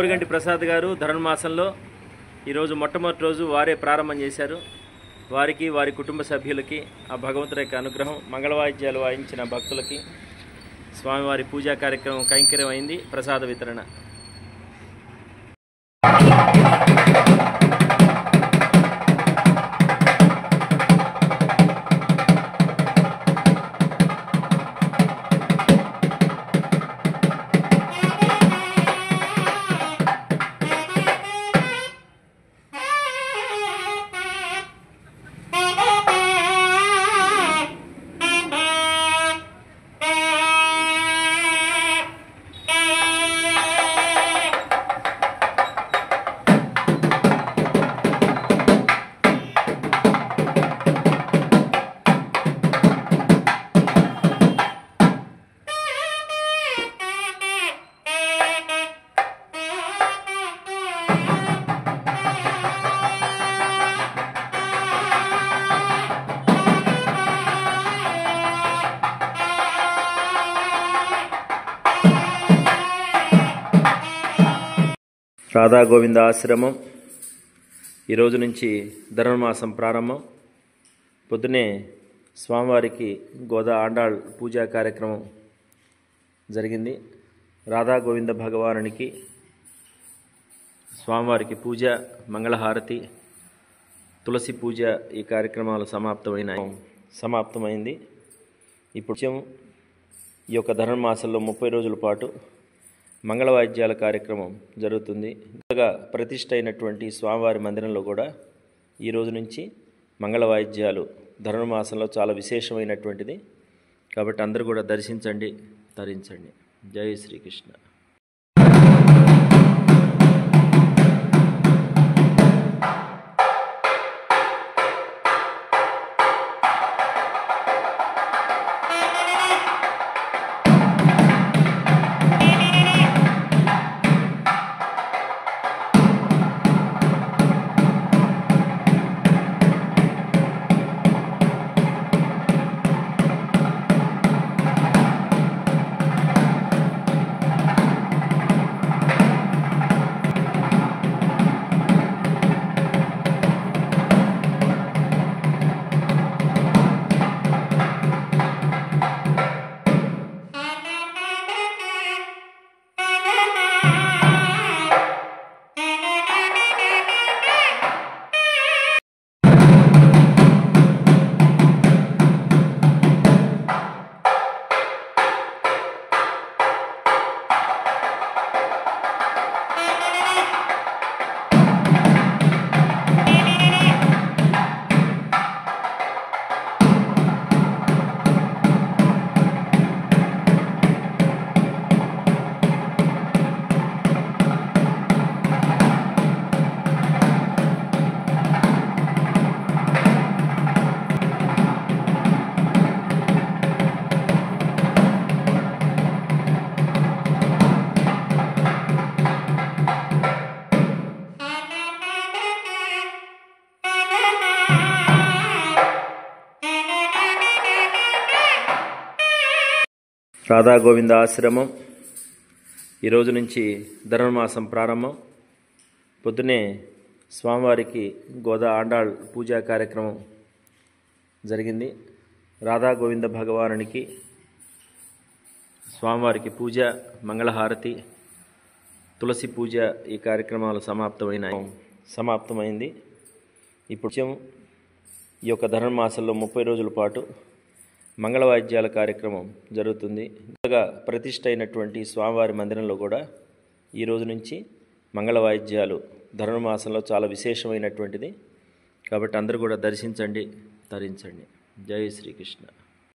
ఓరుగంటి ప్రసాద్ గారు ధనుర్మాసంలో ఈరోజు మొట్టమొదటి రోజు వారే ప్రారంభం చేశారు. వారికి వారి కుటుంబ సభ్యులకి ఆ భగవంతుడి యొక్క అనుగ్రహం, మంగళవాయిద్యాలు వాయించిన భక్తులకి స్వామివారి పూజా కార్యక్రమం కైంకర్యం అయింది. ప్రసాద వితరణ. రాధా గోవింద ఆశ్రమం ఈరోజు నుంచి ధనుర్మాసం ప్రారంభం. పొద్దునే స్వామివారికి గోదా ఆండాళ్ పూజా కార్యక్రమం జరిగింది. రాధా గోవింద భగవానునికి స్వామివారికి పూజ, మంగళహారతి, తులసి పూజ ఈ కార్యక్రమాలు సమాప్తమైంది. ఇప్పుడు ఈ యొక్క ధనుర్మాసంలో 30 రోజుల పాటు మంగళవాయిద్యాల కార్యక్రమం జరుగుతుంది. కొత్తగా ప్రతిష్ఠ అయినటువంటి స్వామివారి మందిరంలో కూడా ఈరోజు నుంచి మంగళవాయిద్యాలు ధనుర్మాసంలో చాలా విశేషమైనటువంటిది. కాబట్టి అందరూ కూడా దర్శించండి, తరించండి. జై శ్రీకృష్ణ. రాధా గోవింద ఆశ్రమం ఈరోజు నుంచి ధనుర్మాసం ప్రారంభం. పొద్దునే స్వామివారికి గోదా ఆండాళ్ పూజా కార్యక్రమం జరిగింది. రాధా గోవింద భగవానునికి స్వామివారికి పూజ, మంగళహారతి, తులసి పూజ ఈ కార్యక్రమాలు సమాప్తమైంది. ఇప్పుడు ఈ యొక్క ధనుర్మాసంలో 30 రోజుల పాటు మంగళవాయిద్యాల కార్యక్రమం జరుగుతుంది. కొత్తగా ప్రతిష్ఠ అయినటువంటి స్వామివారి మందిరంలో కూడా ఈరోజు నుంచి మంగళవాయిద్యాలు ధనుర్మాసంలో చాలా విశేషమైనటువంటిది. కాబట్టి అందరూ కూడా దర్శించండి, తరించండి. జై శ్రీకృష్ణ.